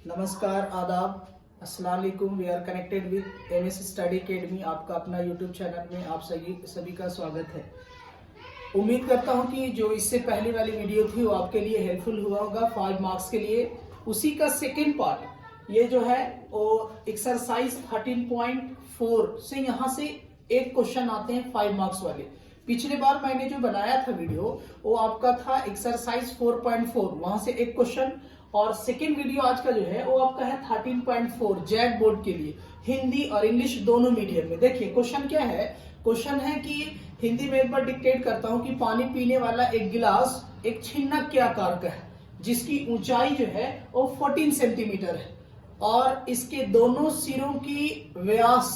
नमस्कार, आदाब, अस्सलाम वालेकुम। We are connected with MS Study Academy. आपका अपना यूट्यूब चैनल में आप सभी का स्वागत है। उम्मीद करता हूं कि जो इससे पहले वाली वीडियो थी वो आपके लिए हेल्पफुल हुआ होगा 5 मार्क्स के लिए। उसी का सेकेंड पार्ट ये जो है वो एक्सरसाइज 13.4 से यहाँ से एक क्वेश्चन आते हैं 5 मार्क्स वाले। पिछले बार मैंने जो बनाया था वीडियो वो आपका था एक्सरसाइज 4.4, वहां से एक क्वेश्चन। और सेकेंड वीडियो आज का जो है वो आपका है 13.4 जैक बोर्ड के लिए, हिंदी और इंग्लिश दोनों मीडियम में। देखिए क्वेश्चन क्या है। क्वेश्चन है कि हिंदी में एक बार डिक्टेट करता हूं कि पानी पीने वाला एक गिलास एक छिन्नक के आकार का है जिसकी ऊंचाई जो है वो 14 सेंटीमीटर है और इसके दोनों सिरों की व्यास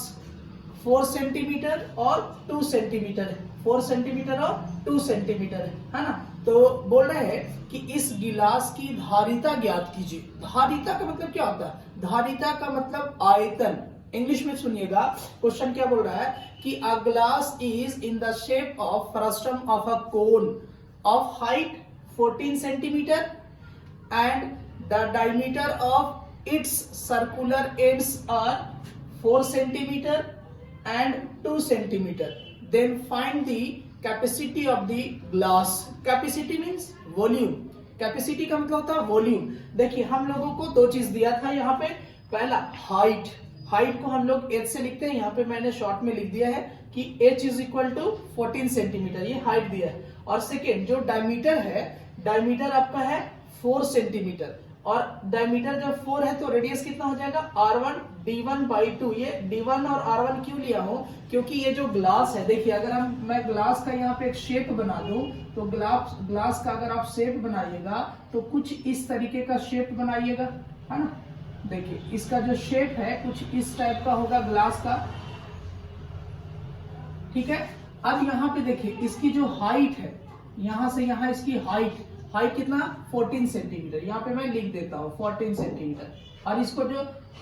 4 सेंटीमीटर और 2 सेंटीमीटर है। 4 सेंटीमीटर और 2 सेंटीमीटर है ना। तो बोल रहे हैं कि इस गिलास की धारिता ज्ञात कीजिए। धारिता का मतलब क्या होता है? धारिता का मतलब आयतन। इंग्लिश में सुनिएगा, क्वेश्चन क्या बोल रहा है कि a glass is in the shape of frustum of a cone of height 14 centimetre and the diameter of its circular ends are 4 centimeter and 2 centimeter. Then find the capacity of the glass. Capacity means volume. Capacity का मतलब होता है volume. देखिए हम लोगों को दो चीज दिया था यहाँ पे। पहला हाइट, हाइट को हम लोग h से लिखते हैं। यहाँ पे मैंने शॉर्ट में लिख दिया है कि h is equal to 14 centimetre, ये हाइट दिया है। और सेकेंड जो डायमीटर है, डायमीटर आपका है 4 सेंटीमीटर और डायमीटर जब 4 है तो रेडियस कितना हो जाएगा R1 D1/2। ये D1 और R1 क्यों लिया हूं? क्योंकि ये जो ग्लास है, देखिए अगर मैं ग्लास का यहाँ पे एक शेप बना दूं तो ग्लास का अगर आप शेप बनाइएगा तो कुछ इस तरीके का शेप बनाइएगा, है ना। देखिए इसका जो शेप है कुछ इस टाइप का होगा ग्लास का, ठीक है। अब यहाँ पे देखिए इसकी जो हाइट है, यहां से यहां इसकी हाइट कितना 14 सेंटीमीटर, यहाँ पे मैं लिख देता हूँ 14 सेंटीमीटर। और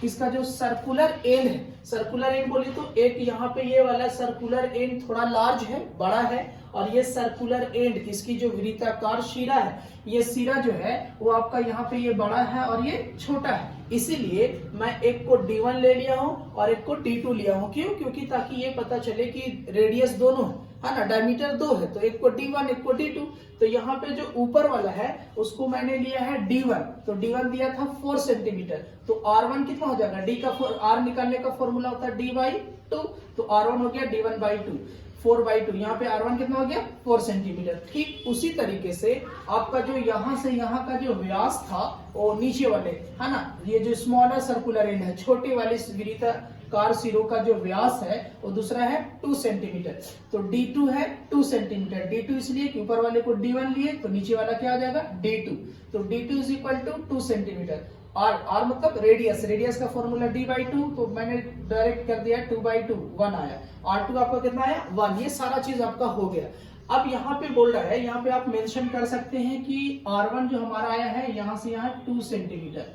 इसका जो सर्कुलर एंड है, सर्कुलर एंड बोले तो एक यहाँ पे ये वाला सर्कुलर एंड थोड़ा लार्ज है, बड़ा है, और ये सर्कुलर एंड इसकी जो वृत्ताकार शिरा है, ये सिरा जो है वो आपका यहाँ पे ये बड़ा है और ये छोटा है। इसीलिए मैं एक को D1 ले लिया हूँ और एक को D2 लिया हूँ। क्यों? क्योंकि ताकि ये पता चले कि रेडियस दोनों है ना, डायमीटर 2 है तो एक को D1 एक को D2। तो यहाँ पे जो ऊपर वाला है उसको मैंने लिया है D1, तो D1 दिया था 4 सेंटीमीटर, तो R1 कितना हो जाएगा? D का R निकालने का फॉर्मूला होता है D/2, तो R1 हो गया D1/2, 4/2। यहाँ पे R1 कितना हो गया? 4 सेंटीमीटर। ठीक उसी तरीके से आपका जो यहाँ से यहाँ का जो व्यास था वो नीचे वाले, है ना, ये जो स्मॉलर सर्कुलर एंड है, छोटे वाले वृत्ताकार सिरों का जो व्यास है वो दूसरा है 2 सेंटीमीटर। तो D2 है 2 सेंटीमीटर। D2 इसलिए कि ऊपर वाले को D1 लिए तो नीचे वाला क्या आ जाएगा? D2। तो D2 is equal to 2 centimetre. R मतलब रेडियस, रेडियस का फॉर्मूला D/2, तो मैंने डायरेक्ट कर दिया 2/2, 1 आया। R2 आपका कितना आया? 1। ये सारा चीज आपका हो गया। अब यहाँ पे बोल रहा है, यहाँ पे आप मेंशन कर सकते हैं कि R1 जो हमारा आया है यहाँ से यहाँ 2 सेंटीमीटर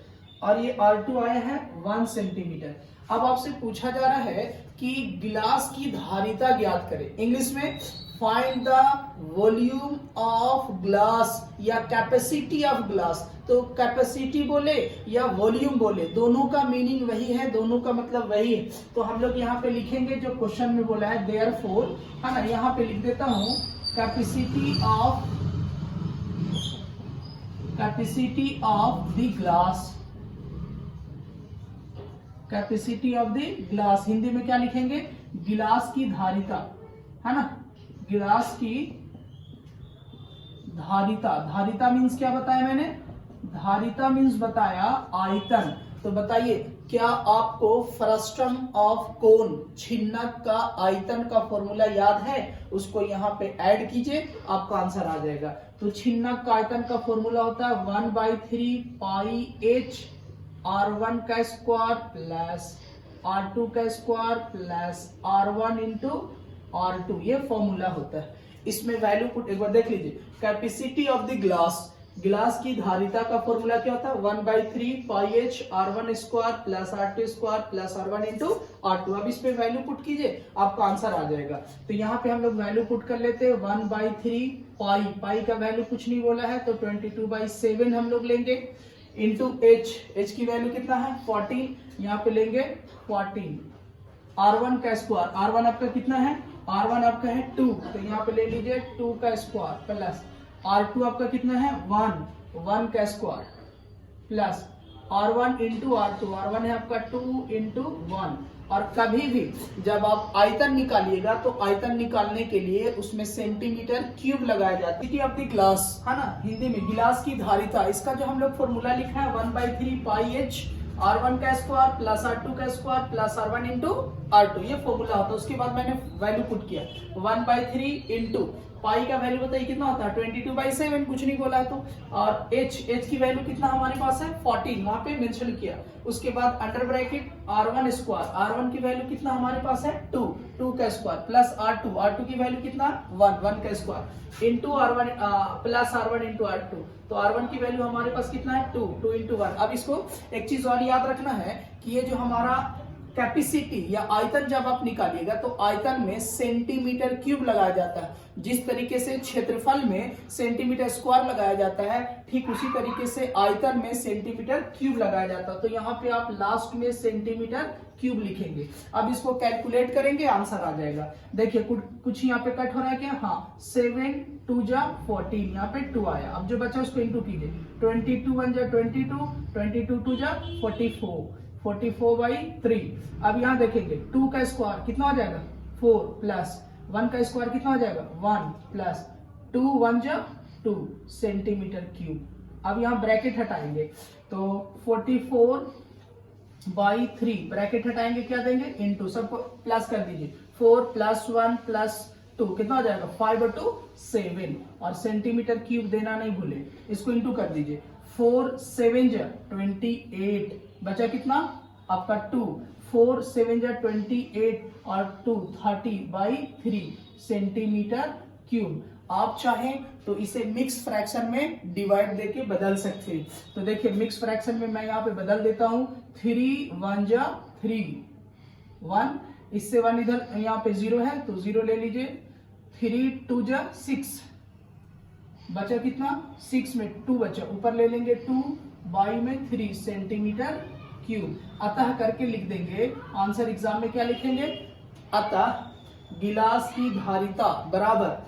और ये R2 आया है 1 सेंटीमीटर। अब आपसे पूछा जा रहा है कि गिलास की धारिता ज्ञात करें। इंग्लिश में find the volume of glass या कैपेसिटी ऑफ ग्लास। तो कैपेसिटी बोले या वॉल्यूम बोले, दोनों का मीनिंग वही है, दोनों का मतलब वही है। तो हम लोग यहाँ पे लिखेंगे जो क्वेश्चन में बोला है देयरफॉर, है ना, यहाँ पे लिख देता हूँ capacity of the glass. Capacity of the glass Hindi में क्या लिखेंगे? गिलास की धारिता, है ना, गिलास की धारिता। धारिता मीन्स क्या बताया मैंने? धारिता मीन्स बताया आयतन। तो बताइए क्या आपको फ्रस्टम ऑफ कोन, छिन्नक का आयतन का फॉर्मूला याद है? उसको यहाँ पे ऐड कीजिए, आपका आंसर आ जाएगा। तो छिन्नक का आयतन का फॉर्मूला होता है 1/3 पाई h R1 का स्क्वायर प्लस R2 का square plus R1 into R2, ये फॉर्मूला होता है। इसमें वैल्यू पुट एक बार देख लीजिए। कैपेसिटी ऑफ द ग्लास, गिलास की धारिता का फॉर्मूला क्या होता है? 1/3 पाई h R1 square plus R2 square plus R1 into R2। अब इस पे वैल्यू पुट कीजिए, आपका आंसर आ जाएगा। तो यहाँ पे हम लोग वैल्यू पुट कर लेते हैं 1/3 पाई का वैल्यू कुछ नहीं बोला है तो 22/7 हम लोग लेंगे इंटू एच की वैल्यू कितना है 14, यहाँ पे लेंगे 14, R1 का स्क्वायर, R1 आपका कितना है, R1 आपका है 2, तो यहाँ पे ले लीजिए 2 का स्क्वायर प्लस R2 आपका कितना है 1 का square plus R1 into R2, R1 है आपका 2 इंटू 1। और कभी भी जब आप आयतन निकालिएगा तो आयतन निकालने के लिए उसमें सेंटीमीटर क्यूब लगाया जाता है। ऑफ द ग्लास है ना, हिंदी में गिलास की धारिता, इसका जो हम लोग फॉर्मूला लिखा है 1/3 पाई एच R1 का स्क्वायर प्लस R2 का square plus R1 into R2, ये फॉर्मूला होता है। उसके बाद मैंने वैल्यू पुट किया 1/3 इंटू पाई का वैल्यू बताइए कितना होता है 22/7, कुछ नहीं बोला है तो, और h की वैल्यू कितना हमारे पास है 14, वहां पे मेंशन किया। उसके बाद under bracket R1 square, R1 की वैल्यू कितना हमारे पास है 2 का स्क्वायर प्लस R2 की वैल्यू कितना 1 का square into R1 plus R1 into R2, तो R1 की वैल्यू हमारे पास कितना है 2 इंटू 1। अब इसको एक चीज और याद रखना है कि ये जो हमारा कैपेसिटी या आयतन जब आप निकालिएगा तो आयतन में सेंटीमीटर क्यूब लगाया जाता है। जिस तरीके से क्षेत्रफल में सेंटीमीटर स्क्वायर लगाया जाता है, ठीक उसी तरीके से आयतन में सेंटीमीटर क्यूब लगाया जाता है। तो यहाँ पे आप लास्ट में सेंटीमीटर क्यूब लिखेंगे। अब इसको कैलकुलेट करेंगे, आंसर आ जाएगा। देखिए कुछ यहाँ पे कट हो रहा है क्या, हाँ 7 2 जा 14, यहाँ पे 2 आया। अब जो बचा उसको इंटू कीजिए, 22 1 जा 22, 22 2 जा 44/3। अब यहाँ देखेंगे 2 का स्क्वायर कितना हो जाएगा 4 प्लस 1 का स्क्वायर कितना हो जाएगा 1 प्लस 2 1 जा 2 सेंटीमीटर क्यूब। अब यहाँ ब्रैकेट हटाएंगे तो 44/3 ब्रैकेट हटाएंगे, क्या देंगे इंटू, सबको प्लस कर दीजिए, 4 प्लस 1 प्लस 2 कितना हो जाएगा 5/2 7, और सेंटीमीटर क्यूब देना नहीं भूले, इसको इंटू कर दीजिए, 4 7 जा 28, बचा कितना आपका 2, 4 7 जा 28 और 2 30/3 सेंटीमीटर क्यूब। आप चाहें तो इसे मिक्स फ्रैक्शन में डिवाइड देके बदल सकते हैं। तो देखिए मिक्स फ्रैक्शन में मैं यहाँ पे बदल देता हूं, 3 1 जा 3 1, इससे 1 इधर यहाँ पे 0 है तो 0 ले लीजिए, 3 2 जा 6, बचा कितना 6 में 2 बचा, ऊपर ले लेंगे 2/3 सेंटीमीटर क्यूब। अतः करके लिख देंगे, आंसर एग्जाम में क्या लिखेंगे, अतः गिलास की धारिता बराबर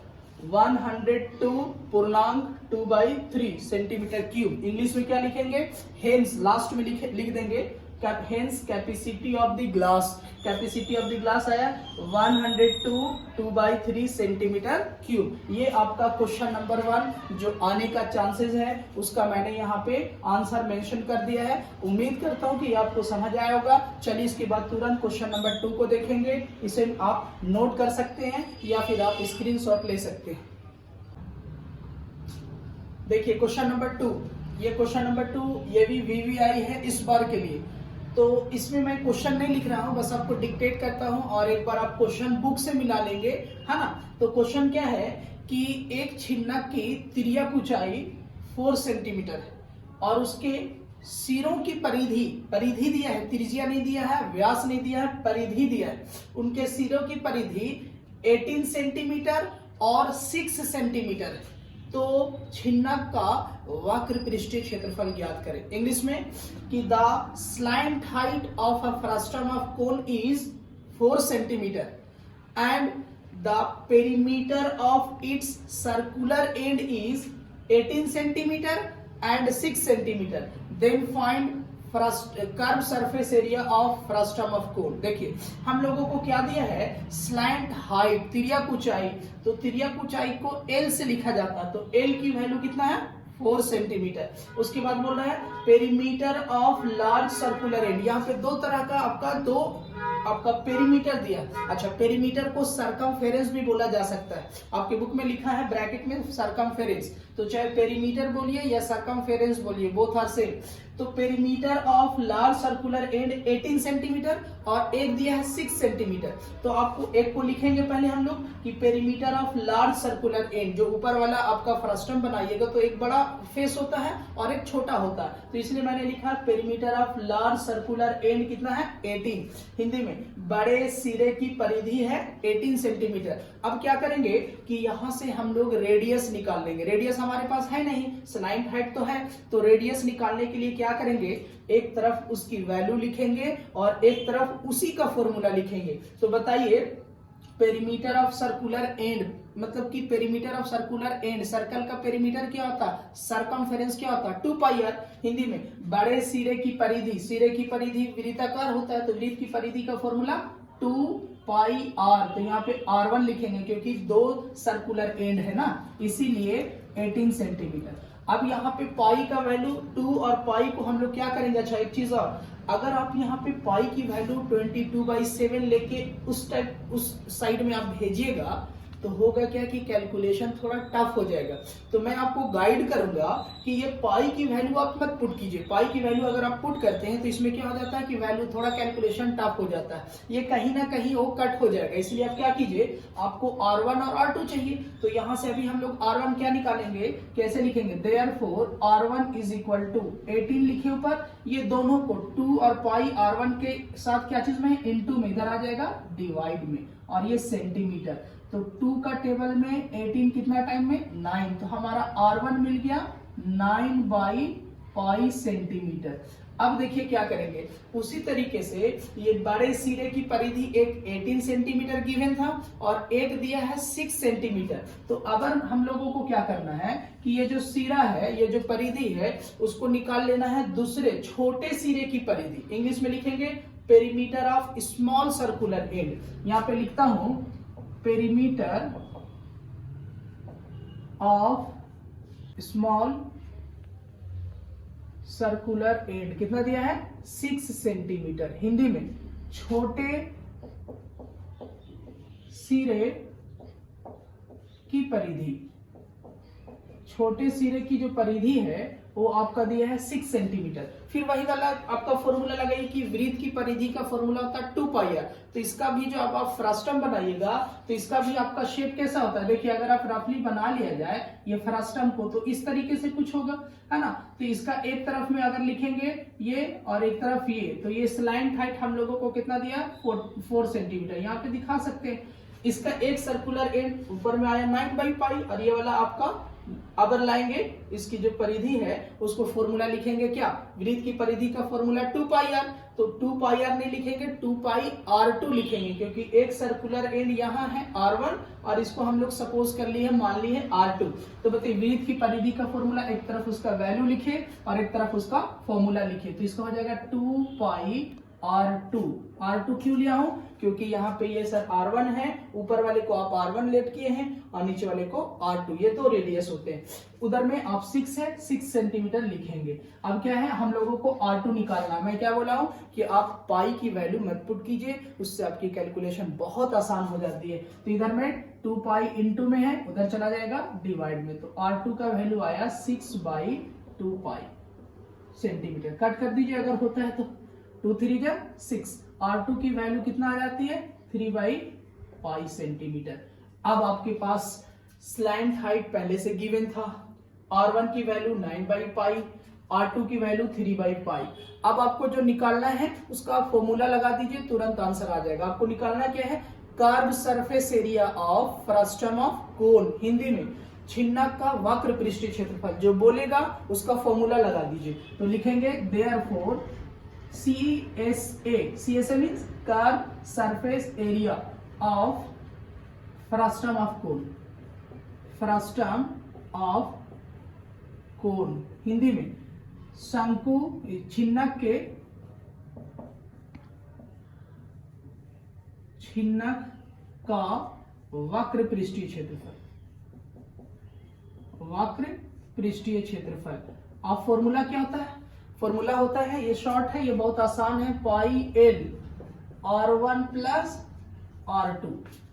102.2/3 सेंटीमीटर क्यूब। इंग्लिश में क्या लिखेंगे, हेंस लास्ट में लिख देंगे, hence capacity of the glass, capacity of the glass आया 102.2/3 सेंटीमीटर क्यूब। ये आपका क्वेश्चन नंबर 1 जो आने का चांसेस है उसका मैंने यहाँ पे आंसर मेंशन कर दिया है। उम्मीद करता हूँ कि आपको समझ आया होगा। चलिए इसके बाद तुरंत क्वेश्चन नंबर 2 को देखेंगे। इसे आप नोट कर सकते हैं या फिर आप स्क्रीनशॉट ले सकते हैं। देखिए क्वेश्चन नंबर 2, ये क्वेश्चन नंबर 2 ये भी VVI है इस बार के लिए। तो इसमें मैं क्वेश्चन नहीं लिख रहा हूं, बस आपको डिक्टेट करता हूं और एक बार आप क्वेश्चन बुक से मिला लेंगे, है ना। तो क्वेश्चन क्या है कि एक छिन्नक की तिर्यक ऊंचाई 4 सेंटीमीटर है और उसके सिरों की परिधि दिया है, त्रिज्या नहीं दिया है, व्यास नहीं दिया है, परिधि दिया है। उनके सिरों की परिधि 18 सेंटीमीटर और 6 सेंटीमीटर है। तो छिन्नक का वक्र पृष्ठीय क्षेत्रफल ज्ञात करें। इंग्लिश में कि the slant height of a frustum of cone is 4 centimetre and the perimeter of its circular end is 18 centimetre and 6 centimetre, then find curve surface area of frustum of cone. देखिए हम लोगों को क्या दिया है, slant height तिर्यक ऊंचाई, तो तिर्यक ऊंचाई को L से लिखा जाता है। तो L की वैल्यू कितना है 4 सेंटीमीटर। उसके बाद बोल रहा है perimeter of large circular and, यहाँ पे दो तरह का आपका पेरीमीटर दिया। अच्छा, पेरीमीटर को सरकमफेरेंस भी बोला जा सकता है। आपके बुक में लिखा है ब्रैकेट में सरकमफेरेंस, तो चाहे पेरीमीटर बोलिए या सरकमफेरेंस बोलिए, बोथ आर सेम। तो perimeter of large circular and 18 centimetre और एक दिया है 6 सेंटीमीटर। तो आपको एक को लिखेंगे पहले हम लोग कि perimeter of large circular and, जो ऊपर वाला आपका फ्रस्टम बनाइएगा तो एक बड़ा फेस होता है और एक छोटा होता है। तो तो इसलिए मैंने लिखा perimeter of large circular and कितना है 18, हिंदी में बड़े सिरे की परिधि है 18 सेंटीमीटर। अब क्या करेंगे कि यहां से हम लोग रेडियस निकाल लेंगे। रेडियस हमारे पास है नहीं, स्लाइंट हाइट तो है, तो रेडियस निकालने के लिए क्या करेंगे, एक तरफ उसकी वैल्यू लिखेंगे और एक तरफ उसी का फॉर्मूला लिखेंगे। तो बताइए पेरीमीटर ऑफ सर्कुलर एंड, मतलब कि perimeter of circular and, circle का पेरीमीटर क्या होता है, सरकमफेरेंस क्या होता है 2 पाई आर, हिंदी में बड़े सिरे की परिधि, सिरे की परिधि वृत्ताकार होता है तो वृत्त की परिधि का फॉर्मूला 2 पाई आर। तो यहाँ पे R1 लिखेंगे क्योंकि 2 सर्कुलर एंड है ना, इसीलिए 18 सेंटीमीटर। अब यहाँ पे पाई का वैल्यू 2 और पाई को हम लोग क्या करेंगे, अच्छा एक चीज और, अगर आप यहाँ पे पाई की वैल्यू 22/7 लेके उस साइड में आप भेजिएगा तो होगा क्या कि कैलकुलेशन थोड़ा टफ हो जाएगा। तो मैं आपको गाइड करूंगा कि ये पाई की वैल्यू आप मत पुट कीजिए। पाई की वैल्यू अगर आप पुट करते हैं तो इसमें क्या हो जाता है कि वैल्यू थोड़ा कैलकुलेशन टफ हो जाता है, ये कहीं ना कहीं वो कट हो जाएगा। इसलिए आप क्या कीजिए, आपको R1 और R2 चाहिए, तो यहां से अभी हम लोग R1 क्या निकालेंगे, कैसे लिखेंगे, therefore R1 is equal to 18 लिखे ऊपर, ये दोनों को 2 और पाई R1 के साथ क्या चीज में है, इनटू में, इधर आ जाएगा डिवाइड में, और ये सेंटीमीटर। तो 2 का टेबल में 18 कितना टाइम में 9, तो हमारा R1 मिल गया 9/पाई सेंटीमीटर। अब देखिए क्या करेंगे, उसी तरीके से ये बड़े सिरे की परिधि एक 18 सेंटीमीटर गिवन था और एक दिया है 6 सेंटीमीटर। तो अगर हम लोगों को क्या करना है कि ये जो सिरा है, ये जो परिधि है, उसको निकाल लेना है दूसरे छोटे सिरे की परिधि। इंग्लिश में लिखेंगे perimeter of small circular and, यहाँ पे लिखता हूं perimeter of small circular and कितना दिया है 6 सेंटीमीटर, हिंदी में छोटे सिरे की परिधि, छोटे सिरे की जो परिधि है वो आपका दिया है 6 सेंटीमीटर। फिर वही वाला आपका फॉर्मूला लगाइए कि वृत्त की परिधि का फॉर्मूला होता है 2 पाई आर। तो इसका भी जो आप फ्रस्टम बनाइएगा तो इसका भी आपका शेप कैसा होता है, देखिए अगर आप रफली बना लिया जाए ये फ्रस्टम को तो इस तरीके से कुछ होगा, है ना। तो इसका एक तरफ में अगर लिखेंगे ये और एक तरफ ये, तो ये स्लाइंट हाइट हम लोगों को कितना दिया 4 सेंटीमीटर, यहाँ पे दिखा सकते हैं। इसका एक सर्कुलर एंड ऊपर में आया 9/पाई और ये वाला आपका अगर लाएंगे इसकी जो परिधि है उसको फॉर्मूला लिखेंगे क्या, वृत्त की परिधि का फॉर्मूला 2 पाई आर। तो 2 पाई आर नहीं लिखेंगे 2 पाई R2 लिखेंगे क्योंकि एक सर्कुलर एंड यहाँ है R1 और इसको हम लोग सपोज कर लिए मान लिए R2। तो बताइए वृत्त की परिधि का फॉर्मूला, एक तरफ उसका वैल्यू लिखे और एक तरफ उसका फॉर्मूला लिखे, तो इसका हो जाएगा 2 पाई R2। R2 क्यों लिया हूं, क्योंकि यहाँ पे ये सर R1 है, ऊपर वाले को आप R1 लेट किए हैं और नीचे वाले को R2, ये 2 रेडियस होते हैं। उधर में आप 6 है 6 सेंटीमीटर लिखेंगे। अब क्या है हम लोगों को R2 निकालना। मैं क्या बोला हूं कि आप पाई की वैल्यू मत पुट कीजिए, उससे आपकी कैलकुलेशन बहुत आसान हो जाती है। तो इधर में 2 पाई इंटू में है, उधर चला जाएगा डिवाइड में, तो R2 का वैल्यू आया 6/2 पाई सेंटीमीटर। कट कर दीजिए अगर होता है तो, 2 3 जा 6, R2 की वैल्यू कितना आ जाती है 3/पाई सेंटीमीटर। अब आपके पास स्लैंट हाइट पहले से गिवन था, R1 की वैल्यू 9/पाई, R2 की वैल्यू 3/पाई। अब आपको जो निकालना है उसका फॉर्मूला लगा दीजिए, तुरंत आंसर आ जाएगा। आपको निकालना क्या है, curve surface area of frustum of कोन, हिंदी में छिन्नक का वक्र पृष्ठीय क्षेत्रफल। जो बोलेगा उसका फॉर्मूला लगा दीजिए। तो लिखेंगे therefore CSA means curve surface area of frustum of cone, frustum of cone, Hindi में शंकु छिन्नक का वक्र पृष्ठीय क्षेत्रफल, वक्र पृष्ठीय क्षेत्रफल। अब फॉर्मूला क्या होता है, फॉर्मूला होता है, ये शॉर्ट है, ये बहुत आसान है, पाई L R1 प्लस R2,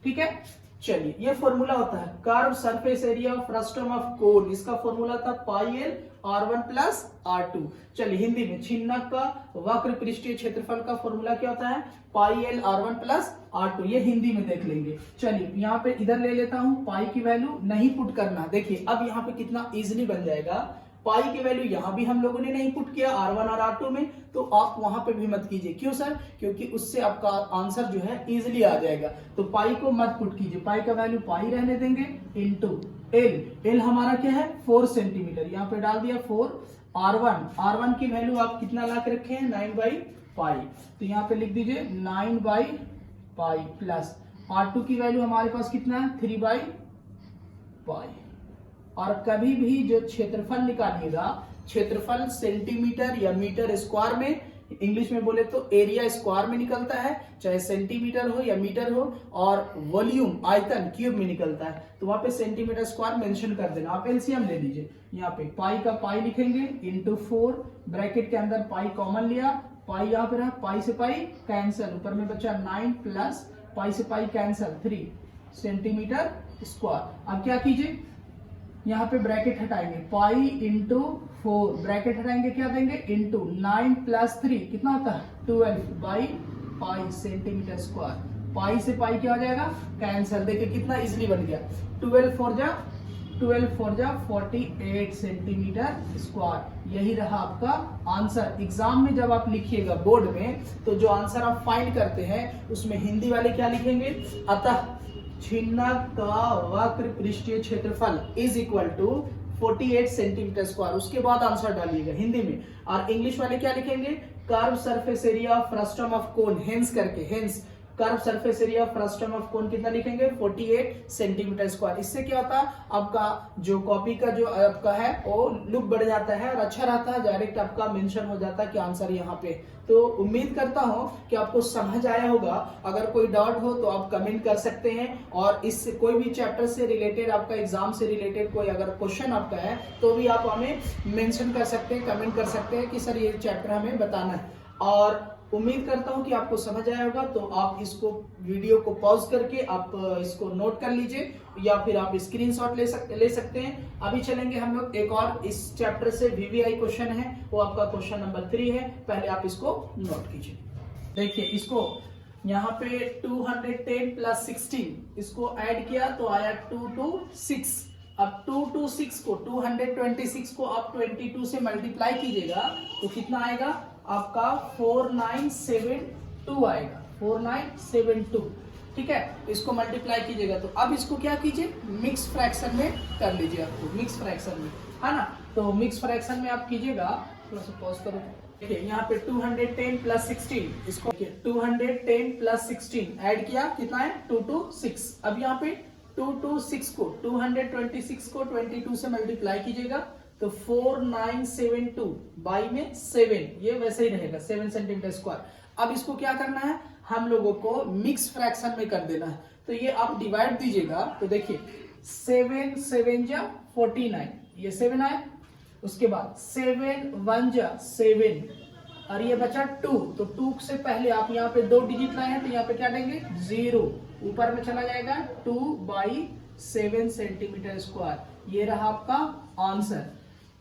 ठीक है। चलिए ये फॉर्मूला होता है curve surface area of frustum of कोन, इसका फॉर्मूला था पाई L R1 प्लस R2। चलिए हिंदी में छिन्नक का वक्र पृष्ठीय क्षेत्रफल का फॉर्मूला क्या होता है, पाई L R1 प्लस R2, ये हिंदी में देख लेंगे। चलिए यहाँ पे इधर ले लेता हूं, पाई की वैल्यू नहीं पुट करना। देखिए अब यहाँ पे कितना इजिली बन जाएगा, पाई की वैल्यू यहाँ भी हम लोगों ने नहीं पुट किया R1 और R2 में, तो आप वहां पे भी मत कीजिए। क्यों सर? क्योंकि उससे आपका आंसर जो है इजिली आ जाएगा। तो पाई को मत पुट कीजिए, पाई का वैल्यू पाई रहने देंगे इंटू एल हमारा क्या है 4 सेंटीमीटर, यहाँ पे डाल दिया 4। R1 की वैल्यू आप कितना ला के रखे हैं 9/पाई, तो यहाँ पे लिख दीजिए 9/पाई प्लस R2 की वैल्यू हमारे पास कितना है 3/पाई। और कभी भी जो क्षेत्रफल निकालिएगा, क्षेत्रफल सेंटीमीटर या मीटर स्क्वायर में, इंग्लिश में बोले तो एरिया स्क्वायर में निकलता है, चाहे सेंटीमीटर हो या मीटर हो, और वॉल्यूम आयतन क्यूब में निकलता है। तो वहां पे सेंटीमीटर स्क्वायर मेंशन कर देना। आप एलसीएम ले लीजिए, यहाँ पे पाई का पाई लिखेंगे इंटू 4, ब्रैकेट के अंदर पाई कॉमन लिया, पाई यहाँ पे रहा, पाई से पाई कैंसल, ऊपर में बचा 9 प्लस पाई से पाई कैंसल 3 सेंटीमीटर स्क्वायर। अब क्या कीजिए, यहाँ पे ब्रैकेट हटाएंगे, पाई इंटू 4, ब्रैकेट हटाएंगे क्या देंगे इंटू 9 प्लस 3 कितना होता है 12/पाई सेंटीमीटर स्क्वायर। पाई से पाई क्या हो जाएगा कैंसल, देखिए कितना इजीली बन गया। 12 4 जा 48 सेंटीमीटर स्क्वायर। यही रहा आपका आंसर। एग्जाम में जब आप लिखिएगा बोर्ड में, तो जो आंसर आप फाइंड करते हैं उसमें हिंदी वाले क्या लिखेंगे, अतः छिन्नक का वक्र पृष्ठीय क्षेत्रफल is equal to 48 centimetre square, उसके बाद आंसर डालिएगा हिंदी में। और इंग्लिश वाले क्या लिखेंगे, curve surface area frustum of cone, hence करके, hence curve surface area frustum of cone कितना लिखेंगे 48 सेंटीमीटर स्क्वायर। इससे क्या होता है, आपका जो कॉपी का जो आपका है वो लुक बढ़ जाता है और अच्छा रहता है, डायरेक्ट आपका मेंशन हो जाता है कि आंसर यहाँ पे। तो उम्मीद करता हूं कि आपको समझ आया होगा। अगर कोई डाउट हो तो आप कमेंट कर सकते हैं, और इस कोई भी चैप्टर से रिलेटेड, आपका एग्जाम से रिलेटेड कोई अगर क्वेश्चन आपका है तो भी आप हमें मेंशन कर सकते हैं, कमेंट कर सकते हैं कि सर ये चैप्टर हमें बताना है। और उम्मीद करता हूं कि आपको समझ आया होगा। तो आप इसको वीडियो को पॉज करके आप इसको नोट कर लीजिए, या फिर आप स्क्रीनशॉट ले सकते हैं। अभी चलेंगे हम लोग एक और इस चैप्टर से वीवीआई क्वेश्चन है, वो आपका क्वेश्चन नंबर 3 है। पहले आप इसको नोट कीजिए। देखिए इसको यहाँ पे 210 प्लस 16 इसको ऐड किया तो आया 2 to 6। अब 2 to 6 को 226 को आप 22 से मल्टीप्लाई कीजिएगा तो कितना आएगा आपका 4972 आएगा, 4972। ठीक है, इसको मल्टीप्लाई कीजिएगा। तो अब इसको क्या कीजिए, मिक्स फ्रैक्शन में कर लीजिए, आपको मिक्स फ्रैक्शन में, है ना। तो मिक्स फ्रैक्शन में आप कीजिएगा, थोड़ा सा पॉज करो। देखिए यहाँ पे 210 प्लस 16, इसको 210 प्लस 16 ऐड किया, कितना है 2 to 6। अब यहाँ पे 2 to 6 को 226 को 22 से मल्टीप्लाई कीजिएगा तो 4972 बाई में 7, ये वैसे ही रहेगा 7 सेंटीमीटर स्क्वायर। अब इसको क्या करना है, हम लोगों को मिक्स फ्रैक्शन में कर देना है। तो ये आप डिवाइड दीजिएगा तो देखिए 7 7 जा 49, ये 7 आया, उसके बाद 7 1 जा 7, और ये बचा 2, तो 2 से पहले आप यहाँ पे 2 डिजिट लाए हैं तो यहाँ पे क्या देंगे 0, ऊपर में चला जाएगा 2/7 सेंटीमीटर स्क्वायर। ये रहा आपका आंसर।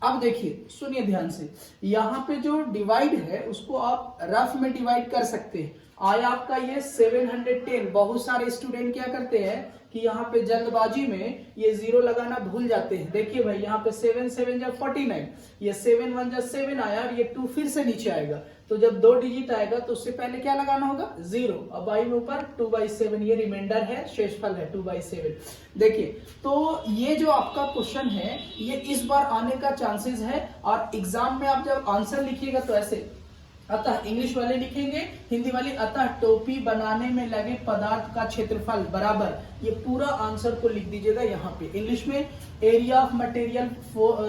अब देखिए सुनिए ध्यान से, यहाँ पे जो डिवाइड है उसको आप रफ में डिवाइड कर सकते हैं। आया आपका ये 710। बहुत सारे स्टूडेंट क्या करते हैं कि यहाँ पे जल्दबाजी में ये 0 लगाना भूल जाते हैं। देखिए भाई यहाँ पे 7 7 जा 49, ये 7 1 जा 7 आया और ये 2 फिर से नीचे आएगा। तो जब 2 डिजिट आएगा तो उससे पहले क्या लगाना होगा 0। अब आई में ऊपर 2/7, ये रिमाइंडर है, शेषफल है 2/7। देखिए तो ये जो आपका क्वेश्चन है ये इस बार आने का चांसेस है। और एग्जाम में आप जब आंसर लिखिएगा तो ऐसे, अतः इंग्लिश वाले लिखेंगे, हिंदी वाले अतः टोपी बनाने में लगे पदार्थ का क्षेत्रफल बराबर, ये पूरा आंसर को लिख दीजिएगा यहाँ पे। इंग्लिश में area of material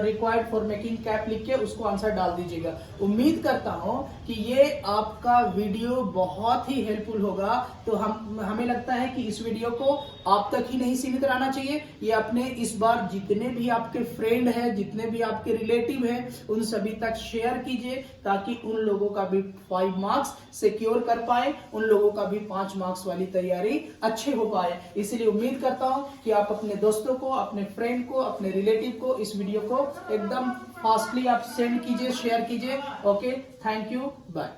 required for making cap लिख के उसको आंसर डाल दीजिएगा। उम्मीद करता हूं कि ये आपका वीडियो बहुत ही हेल्पफुल होगा। तो हमें लगता है कि इस वीडियो को आप तक ही नहीं सीमित रहना चाहिए, ये अपने इस बार जितने भी आपके फ्रेंड हैं, जितने भी आपके रिलेटिव हैं, उन सभी तक शेयर कीजिए, ताकि उन लोगों का भी 5 मार्क्स सिक्योर कर पाए, उन लोगों का भी 5 मार्क्स वाली तैयारी अच्छे हो पाए। इसलिए उम्मीद करता हूं कि आप अपने दोस्तों को, अपने फ्रेंड को, अपने रिलेटिव को इस वीडियो को एकदम फास्टली आप सेंड कीजिए, शेयर कीजिए। Okay, thank you, bye.